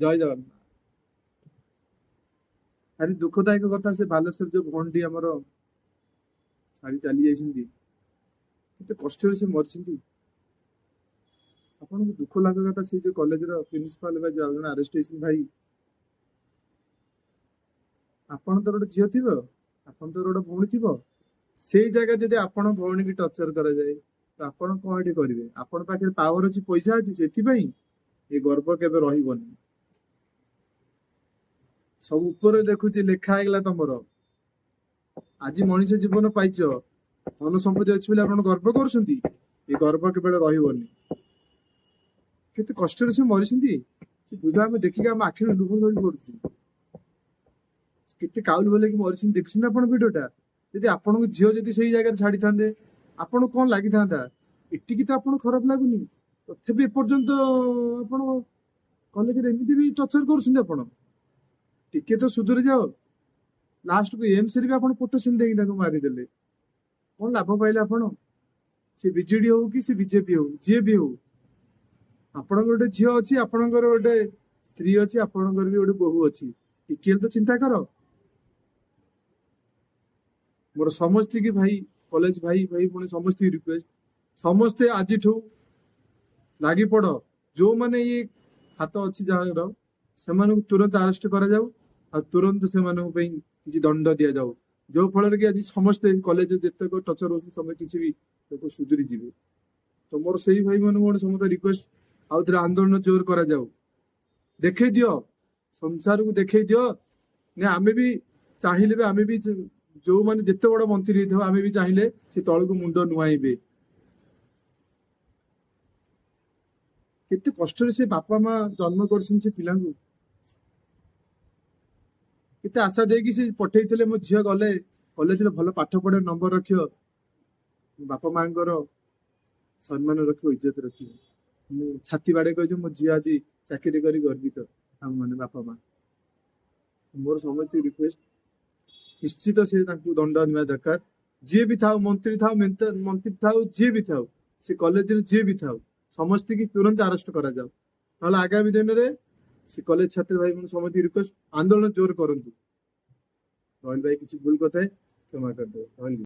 ଜୟ ଜଗନ୍ନାଥ। ଆରେ ଦୁଃଖଦାୟକ କଥା, ସେ ବାଲେଶ୍ୱର ଯୋଉ ଭଉଣୀଟି ଆମର ଛାଡି ଚାଲି ଯାଇଛନ୍ତି, କେତେ କଷ୍ଟରେ ସେ ମରିଛନ୍ତି। ଆପଣଙ୍କୁ ଦୁଃଖ ଲାଗିବା କଥା, ସେ ଯୋଉ କଲେଜର ପ୍ରିନ୍ସିପାଲ ବା ଯୋଉ ଜଣେ ଆରେଷ୍ଟ ହେଇଛନ୍ତି ଭାଇ, ଆପଣ ତୋର ଗୋଟେ ଝିଅ ଥିବ, ଆପଣ ତୋର ଗୋଟେ ଭଉଣୀ ଥିବ, ସେଇ ଜାଗାରେ ଯଦି ଆପଣ ଭଉଣୀକି ଟର୍ଚର କରାଯାଏ ତ ଆପଣ କଣ ଏଠି କରିବେ? ଆପଣଙ୍କ ପାଖରେ ପାୱାର ଅଛି, ପଇସା ଅଛି, ସେଥିପାଇଁ ଏ ଗର୍ବ କେବେ ରହିବନି। ସବୁ ଉପରେ ଦେଖୁଛି ଲେଖା ହେଇଗଲା ତମର, ଆଜି ମଣିଷ ଜୀବନ ପାଇଛ, ଧନ ସମ୍ପତ୍ତି ଅଛି ବୋଲି ଆପଣ ଗର୍ବ କରୁଛନ୍ତି, ଏ ଗର୍ବ କେବେ ରହିବନି। କେତେ କଷ୍ଟରେ ସେ ମରିଛନ୍ତି, ସେ ଭିଡିଓ ଆମେ ଦେଖିକି ଆମ ଆଖିରେ ଲୁହ ଧରି ପଡୁଛି। କେତେ କାଉଲି ଭଲେଇକି ମରିଛନ୍ତି, ଦେଖୁଛନ୍ତି ଆପଣ ଭିଡିଓଟା? ଯଦି ଆପଣଙ୍କ ଝିଅ ଯଦି ସେଇ ଜାଗାରେ ଛାଡିଥାନ୍ତେ ଆପଣଙ୍କୁ କଣ ଲାଗିଥାନ୍ତା? ଏତିକି ତ ଆପଣ ଖରାପ ଲାଗୁନି, ତଥାପି ଏପର୍ଯ୍ୟନ୍ତ ଆପଣ କଲେଜରେ ଏମିତି ବି ଟର୍ଚର କରୁଛନ୍ତି। ଆପଣ ଟିକେ ତ ସୁଧୁରି ଯାଅ। ଲାଷ୍ଟକୁ ଏମ୍ସରେ ବି ଆପଣ ପୋଟେସନ ଦେଇକି ତାଙ୍କୁ ମାରିଦେଲେ, କଣ ଲାଭ ପାଇଲେ ଆପଣ? ସେ ବିଜେଡି ହଉ କି ସେ ବିଜେପି ହଉ, ଯିଏ ବି ହଉ, ଆପଣଙ୍କର ଗୋଟେ ଝିଅ ଅଛି, ଆପଣଙ୍କର ଗୋଟେ ସ୍ତ୍ରୀ ଅଛି, ଆପଣଙ୍କର ବି ଗୋଟେ ବୋହୂ ଅଛି, ଟିକେ ତ ଚିନ୍ତା କର। ମୋର ସମସ୍ତିକି ଭାଇ, କଲେଜ ଭାଇ ଭାଇ ପୁଣି ସମସ୍ତଙ୍କୁ ରିକ୍ୱେଷ୍ଟ, ସମସ୍ତେ ଆଜିଠୁ ଲାଗି ପଡ। ଯୋଉମାନେ ଇଏ ହାତ ଅଛି ଯାହାର, ସେମାନଙ୍କୁ ତୁରନ୍ତ ଆରେଷ୍ଟ କରାଯାଉ, ଆଉ ତୁରନ୍ତ ସେମାନଙ୍କ ପାଇଁ କିଛି ଦଣ୍ଡ ଦିଆଯାଉ, ଯୋଉ ଫଳରେ କି ଆଜି ସମସ୍ତେ କଲେଜ ଯେତେକ ଟଚର ହଉଛନ୍ତି ସମସ୍ତେ କିଛି ବି ଲୋକ ସୁଧୁରି ଯିବେ। ତ ମୋର ସେଇ ଭାଇ ମାନଙ୍କୁ ଗୋଟେ ସମସ୍ତେ ରିକ୍ୱେଷ୍ଟ, ଆଉ ଥରେ ଆନ୍ଦୋଳନ ଜୋର କରାଯାଉ, ଦେଖେଇ ଦିଅ, ସଂସାରକୁ ଦେଖେଇ ଦିଅ। ନା ଆମେ ବି ଚାହିଁଲେ ବି, ଆମେ ବି ଯୋଉମାନେ ଯେତେ ବଡ ମନ୍ତ୍ରୀ ହେଇଥାଉ, ଆମେ ବି ଚାହିଁଲେ ସେ ତଳକୁ ମୁଣ୍ଡ ନୁଆଇବେ। କେତେ କଷ୍ଟରେ ସେ ବାପା ମା ଜନ୍ମ କରିଛନ୍ତି ସେ ପିଲାଙ୍କୁ, କେତେ ଆଶା ଦେଇକି ସେ ପଠେଇଥିଲେ, ମୋ ଝିଅ ଗଲେ କଲେଜରେ ଭଲ ପାଠ ପଢେ, ନମ୍ବର ରଖିବ, ବାପା ମାଙ୍କର ସମ୍ମାନ ରଖିବ, ଇଜ୍ଜତ ରଖିବ। ମୁଁ ଛାତି ବାଡେ କହିଛି, ମୋ ଝିଅ ଆଜି ଚାକିରି କରି ଗର୍ବିତ। ଆମ ମାନେ ବାପା ମା, ମୋର ସମସ୍ତେ ରିକ୍ୱେଷ୍ଟ, ନିଶ୍ଚିତ ସେ ତାଙ୍କୁ ଦଣ୍ଡ ଆଣିବା ଦରକାର। ଯିଏ ବି ଥାଉ, ମନ୍ତ୍ରୀ ଥାଉ, ମନ୍ତ୍ରୀ ଥାଉ, ଯିଏ ବି ଥାଉ, ସେ କଲେଜରେ ଯିଏ ବି ଥାଉ, ସମସ୍ତଙ୍କୁ ତୁରନ୍ତ ଆରେଷ୍ଟ କରାଯାଉ। ନହେଲେ ଆଗାମୀ ଦିନରେ ସେ କଲେଜ ଛାତ୍ରୀ ଭାଇ ମାନେ ସମସ୍ତେ ରିକ୍ୱେଷ୍ଟ, ଆନ୍ଦୋଳନ ଜୋର କରନ୍ତୁ। ରହିଲ ଭାଇ, କିଛି ଭୁଲ କଥା କ୍ଷମା କରିଦେବେ, ରହିଲି।